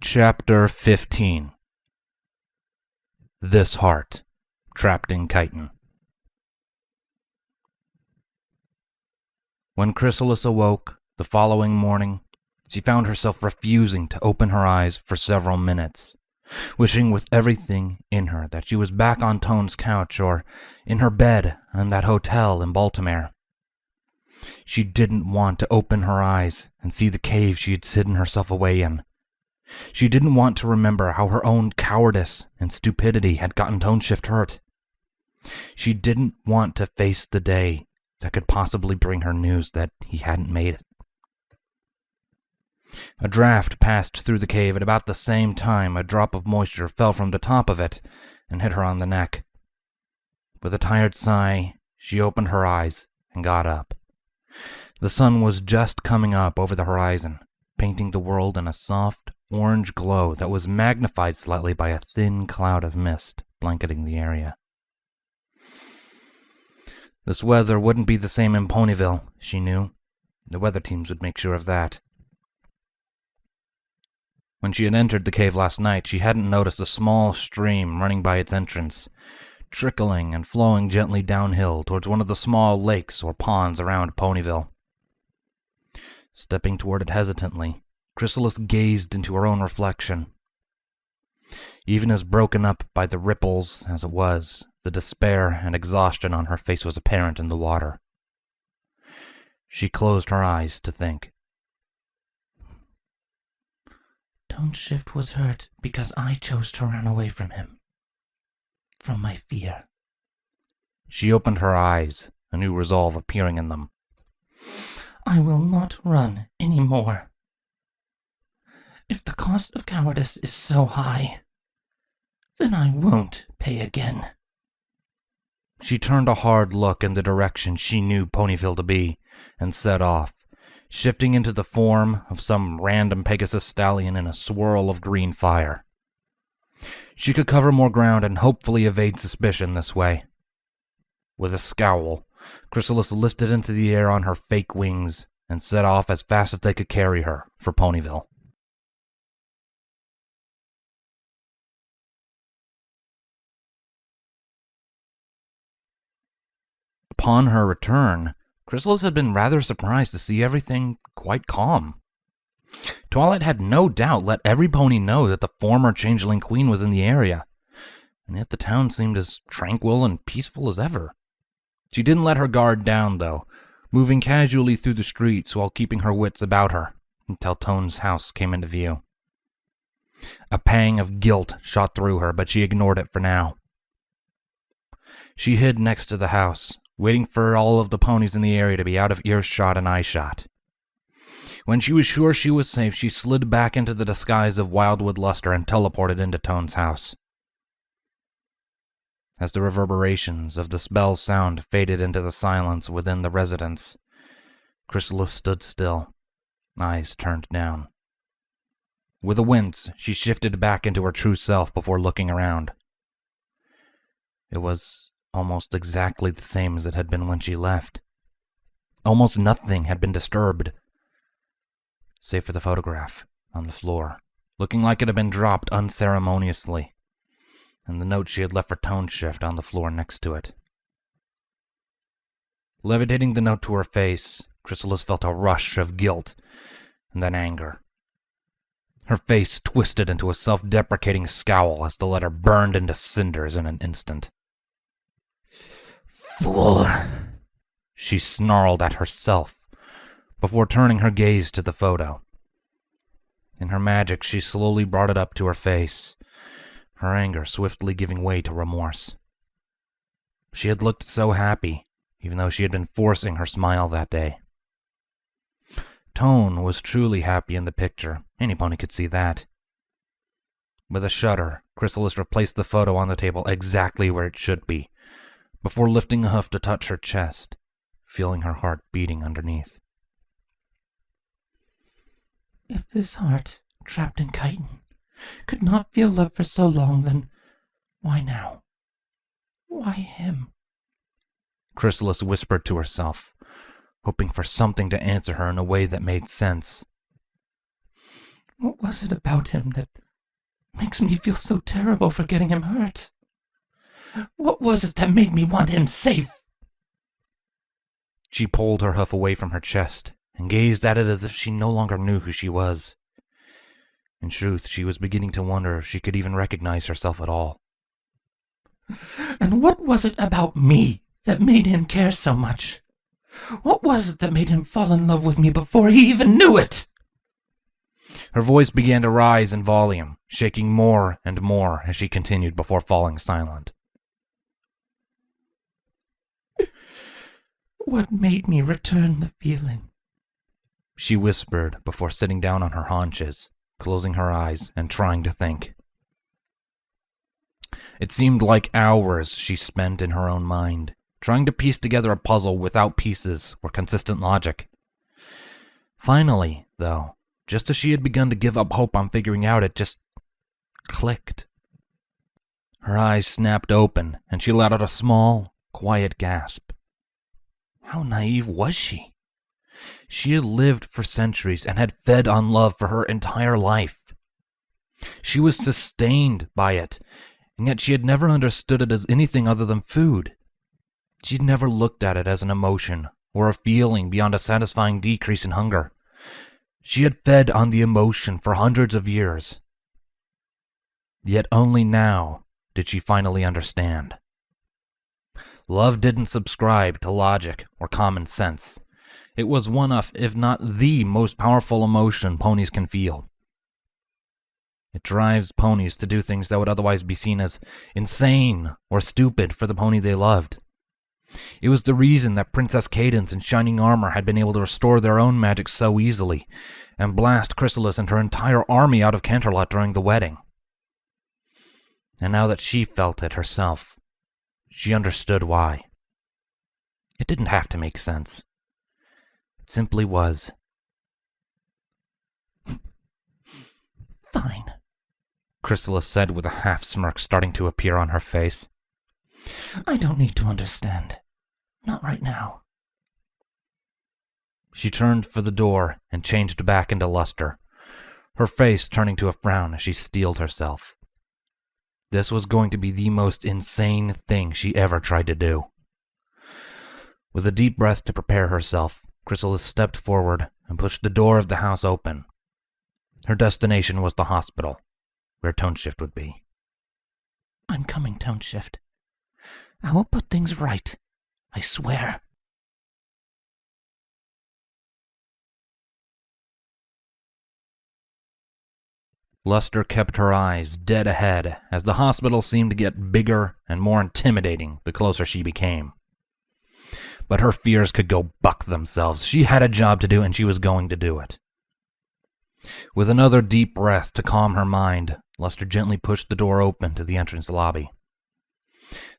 Chapter 15. This Heart, Trapped in Chitin. When Chrysalis awoke the following morning, she found herself refusing to open her eyes for several minutes, wishing with everything in her that she was back on Tone's couch or in her bed in that hotel in Baltimore. She didn't want to open her eyes and see the cave she had hidden herself away in. She didn't want to remember how her own cowardice and stupidity had gotten Toneshift hurt. She didn't want to face the day that could possibly bring her news that he hadn't made it. A draft passed through the cave at about the same time a drop of moisture fell from the top of it and hit her on the neck. With a tired sigh, she opened her eyes and got up. The sun was just coming up over the horizon, painting the world in a soft, orange glow that was magnified slightly by a thin cloud of mist blanketing the area. This weather wouldn't be the same in Ponyville, she knew. The weather teams would make sure of that. When she had entered the cave last night, she hadn't noticed a small stream running by its entrance, trickling and flowing gently downhill towards one of the small lakes or ponds around Ponyville. Stepping toward it hesitantly, Chrysalis gazed into her own reflection. Even as broken up by the ripples as it was, the despair and exhaustion on her face was apparent in the water. She closed her eyes to think. Toneshift was hurt because I chose to run away from him. From my fear. She opened her eyes, a new resolve appearing in them. I will not run any more. If the cost of cowardice is so high, then I won't pay again. She turned a hard look in the direction she knew Ponyville to be, and set off, shifting into the form of some random Pegasus stallion in a swirl of green fire. She could cover more ground and hopefully evade suspicion this way. With a scowl, Chrysalis lifted into the air on her fake wings and set off as fast as they could carry her for Ponyville. Upon her return, Chrysalis had been rather surprised to see everything quite calm. Twilight had no doubt let every pony know that the former changeling queen was in the area, and yet the town seemed as tranquil and peaceful as ever. She didn't let her guard down, though, moving casually through the streets while keeping her wits about her until Tone's house came into view. A pang of guilt shot through her, but she ignored it for now. She hid next to the house, waiting for all of the ponies in the area to be out of earshot and eyeshot. When she was sure she was safe, she slid back into the disguise of Wildwood Luster and teleported into Tone's house. As the reverberations of the spell's sound faded into the silence within the residence, Chrysalis stood still, eyes turned down. With a wince, she shifted back into her true self before looking around. It was almost exactly the same as it had been when she left. Almost nothing had been disturbed, save for the photograph on the floor, looking like it had been dropped unceremoniously, and the note she had left for Toneshift on the floor next to it. Levitating the note to her face, Chrysalis felt a rush of guilt and then anger. Her face twisted into a self-deprecating scowl as the letter burned into cinders in an instant. Fool! She snarled at herself before turning her gaze to the photo. In her magic, she slowly brought it up to her face, her anger swiftly giving way to remorse. She had looked so happy, even though she had been forcing her smile that day. Tone was truly happy in the picture. Any pony could see that. With a shudder, Chrysalis replaced the photo on the table exactly where it should be, before lifting a hoof to touch her chest, feeling her heart beating underneath. If this heart, trapped in chitin, could not feel love for so long, then why now? Why him? Chrysalis whispered to herself, hoping for something to answer her in a way that made sense. What was it about him that makes me feel so terrible for getting him hurt? What was it that made me want him safe? She pulled her hoof away from her chest and gazed at it as if she no longer knew who she was. In truth, she was beginning to wonder if she could even recognize herself at all. And what was it about me that made him care so much? What was it that made him fall in love with me before he even knew it? Her voice began to rise in volume, shaking more and more as she continued before falling silent. What made me return the feeling? She whispered before sitting down on her haunches, closing her eyes and trying to think. It seemed like hours she spent in her own mind, trying to piece together a puzzle without pieces or consistent logic. Finally, though, just as she had begun to give up hope on figuring out, it just clicked. Her eyes snapped open, and she let out a small, quiet gasp. How naive was she? She had lived for centuries and had fed on love for her entire life. She was sustained by it, and yet she had never understood it as anything other than food. She'd never looked at it as an emotion or a feeling beyond a satisfying decrease in hunger. She had fed on the emotion for hundreds of years. Yet only now did she finally understand. Love didn't subscribe to logic or common sense. It was one of, if not the most powerful emotion ponies can feel. It drives ponies to do things that would otherwise be seen as insane or stupid for the pony they loved. It was the reason that Princess Cadence in shining armor had been able to restore their own magic so easily, and blast Chrysalis and her entire army out of Canterlot during the wedding. And now that she felt it herself, she understood why. It didn't have to make sense. It simply was. Fine, Chrysalis said with a half-smirk starting to appear on her face. I don't need to understand. Not right now. She turned for the door and changed back into luster, her face turning to a frown as she steeled herself. This was going to be the most insane thing she ever tried to do. With a deep breath to prepare herself, Chrysalis stepped forward and pushed the door of the house open. Her destination was the hospital, where Toneshift would be. I'm coming, Toneshift. I will put things right. I swear. Luster kept her eyes dead ahead as the hospital seemed to get bigger and more intimidating the closer she became. But her fears could go buck themselves. She had a job to do and she was going to do it. With another deep breath to calm her mind, Luster gently pushed the door open to the entrance lobby.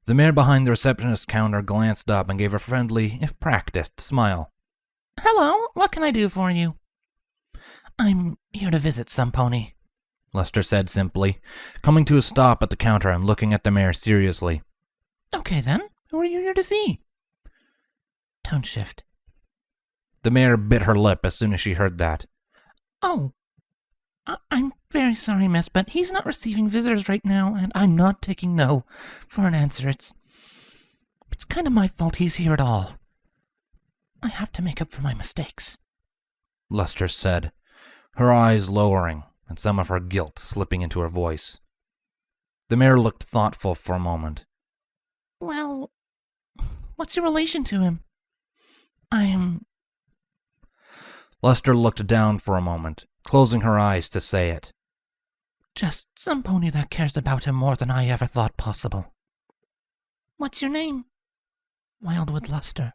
The mare behind the receptionist counter glanced up and gave a friendly, if practiced, smile. Hello, what can I do for you? I'm here to visit some pony, Luster said simply, coming to a stop at the counter and looking at the mare seriously. Okay then, who are you here to see? Toneshift. The mare bit her lip as soon as she heard that. Oh, I'm very sorry, miss, but he's not receiving visitors right now, and I'm not taking no for an answer. It's kind of my fault he's here at all. I have to make up for my mistakes, Luster said, her eyes lowering and some of her guilt slipping into her voice. The mare looked thoughtful for a moment. Well, what's your relation to him? Luster looked down for a moment, closing her eyes to say it. Just some pony that cares about him more than I ever thought possible. What's your name? Wildwood Luster.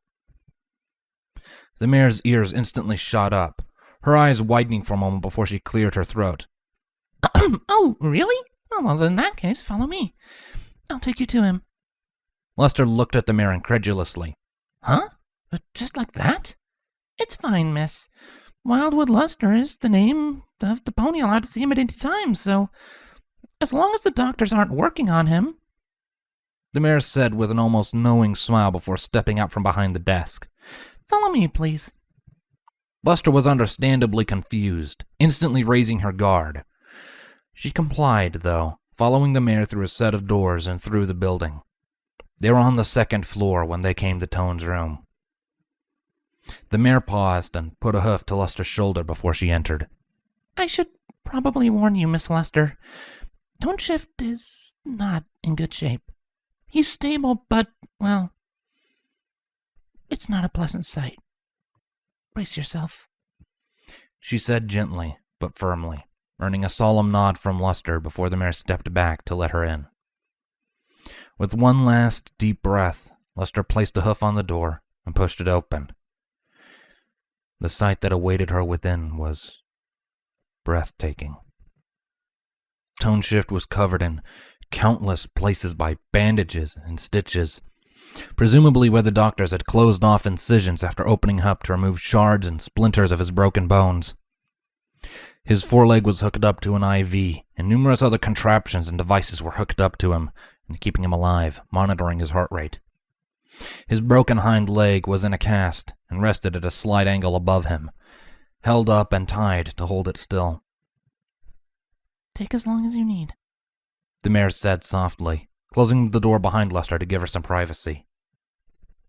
The mare's ears instantly shot up, her eyes widening for a moment before she cleared her throat. Oh, really? Oh, well, in that case, follow me. I'll take you to him. Luster looked at the mare incredulously. Huh? Just like that? It's fine, miss. Wildwood Luster is the name of the pony allowed to see him at any time, so as long as the doctors aren't working on him. The mare said with an almost knowing smile before stepping out from behind the desk. Follow me, please. Lester was understandably confused, instantly raising her guard. She complied, though, following the mare through a set of doors and through the building. They were on the second floor when they came to Tone's room. The mare paused and put a hoof to Lester's shoulder before she entered. I should probably warn you, Miss Lester. Toneshift is not in good shape. He's stable, but, well, it's not a pleasant sight. Brace yourself, she said gently, but firmly, earning a solemn nod from Lester before the mare stepped back to let her in. With one last deep breath, Lester placed a hoof on the door and pushed it open. The sight that awaited her within was breathtaking. Toneshift was covered in countless places by bandages and stitches, presumably where the doctors had closed off incisions after opening up to remove shards and splinters of his broken bones. His foreleg was hooked up to an IV, and numerous other contraptions and devices were hooked up to him and keeping him alive, monitoring his heart rate. His broken hind leg was in a cast and rested at a slight angle above him, held up and tied to hold it still. Take as long as you need, the mare said softly, closing the door behind Lester to give her some privacy.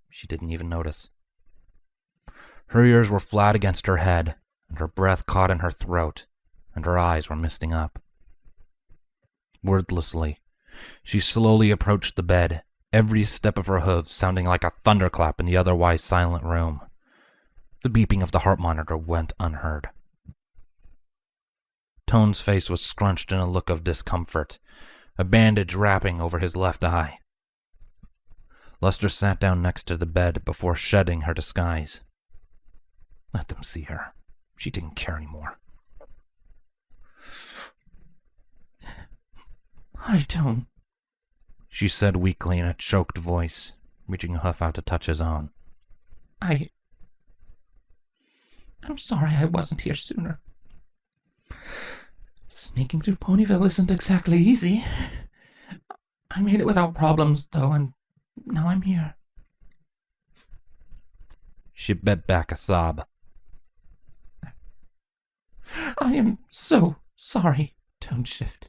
She didn't even notice. Her ears were flat against her head, and her breath caught in her throat, and her eyes were misting up. Wordlessly, she slowly approached the bed, every step of her hooves sounding like a thunderclap in the otherwise silent room. The beeping of the heart monitor went unheard. Tone's face was scrunched in a look of discomfort, a bandage wrapping over his left eye. Lester sat down next to the bed before shedding her disguise. Let them see her. She didn't care anymore. Hi, Tone, she said weakly in a choked voice, reaching a hoof out to touch his own. I'm sorry I wasn't here sooner. Sneaking through Ponyville isn't exactly easy. I made it without problems, though, and now I'm here. She bit back a sob. I am so sorry, Toneshift.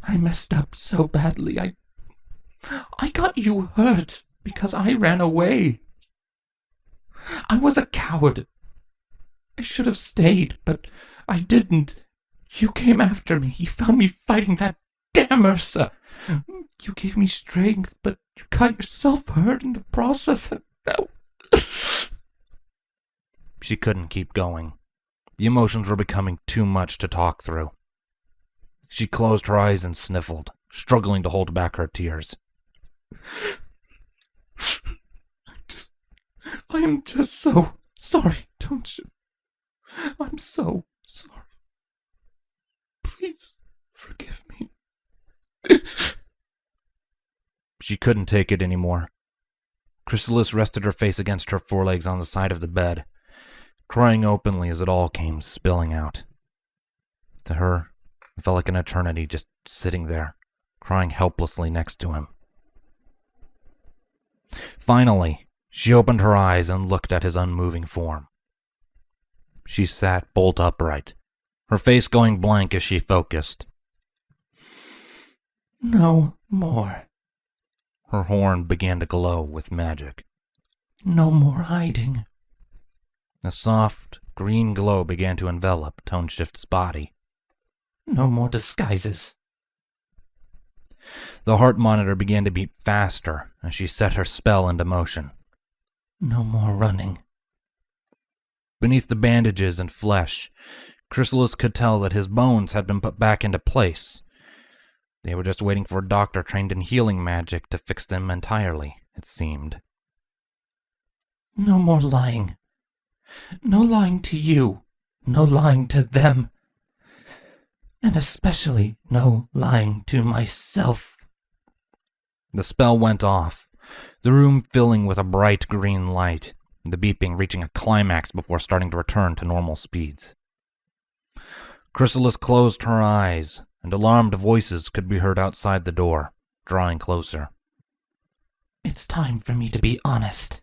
I messed up so badly. I got you hurt because I ran away. I was a coward. I should have stayed, but I didn't. You came after me. You found me fighting that damn Ursa. You gave me strength, but you got yourself hurt in the process. She couldn't keep going. The emotions were becoming too much to talk through. She closed her eyes and sniffled, struggling to hold back her tears. I am just so sorry, don't you? I'm so sorry. Please forgive me. She couldn't take it anymore. Chrysalis rested her face against her forelegs on the side of the bed, crying openly as it all came spilling out. To her, it felt like an eternity just sitting there, crying helplessly next to him. Finally, she opened her eyes and looked at his unmoving form. She sat bolt upright, her face going blank as she focused. No more. Her horn began to glow with magic. No more hiding. A soft, green glow began to envelop Toneshift's body. No more disguises. The heart monitor began to beat faster as she set her spell into motion. No more running. Beneath the bandages and flesh, Chrysalis could tell that his bones had been put back into place. They were just waiting for a doctor trained in healing magic to fix them entirely, it seemed. No more lying. No lying to you. No lying to them. And especially no lying to myself. The spell went off, the room filling with a bright green light, the beeping reaching a climax before starting to return to normal speeds. Chrysalis closed her eyes, and alarmed voices could be heard outside the door, drawing closer. It's time for me to be honest.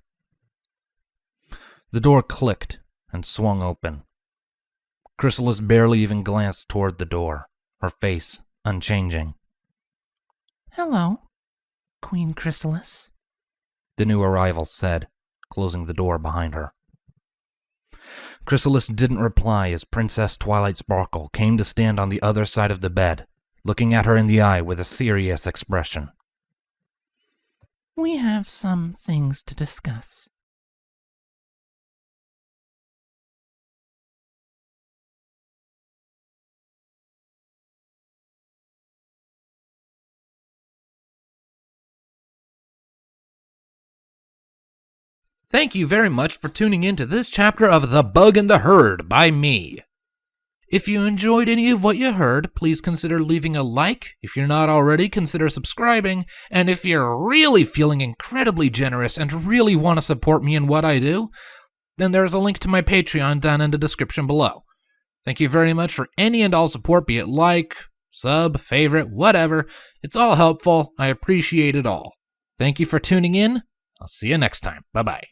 The door clicked, and swung open. Chrysalis barely even glanced toward the door, her face unchanging. Hello, Queen Chrysalis, the new arrival said, closing the door behind her. Chrysalis didn't reply as Princess Twilight Sparkle came to stand on the other side of the bed, looking at her in the eye with a serious expression. We have some things to discuss. Thank you very much for tuning in to this chapter of The Bug and the Herd by me. If you enjoyed any of what you heard, please consider leaving a like. If you're not already, consider subscribing. And if you're really feeling incredibly generous and really want to support me in what I do, then there's a link to my Patreon down in the description below. Thank you very much for any and all support, be it like, sub, favorite, whatever. It's all helpful. I appreciate it all. Thank you for tuning in. I'll see you next time. Bye-bye.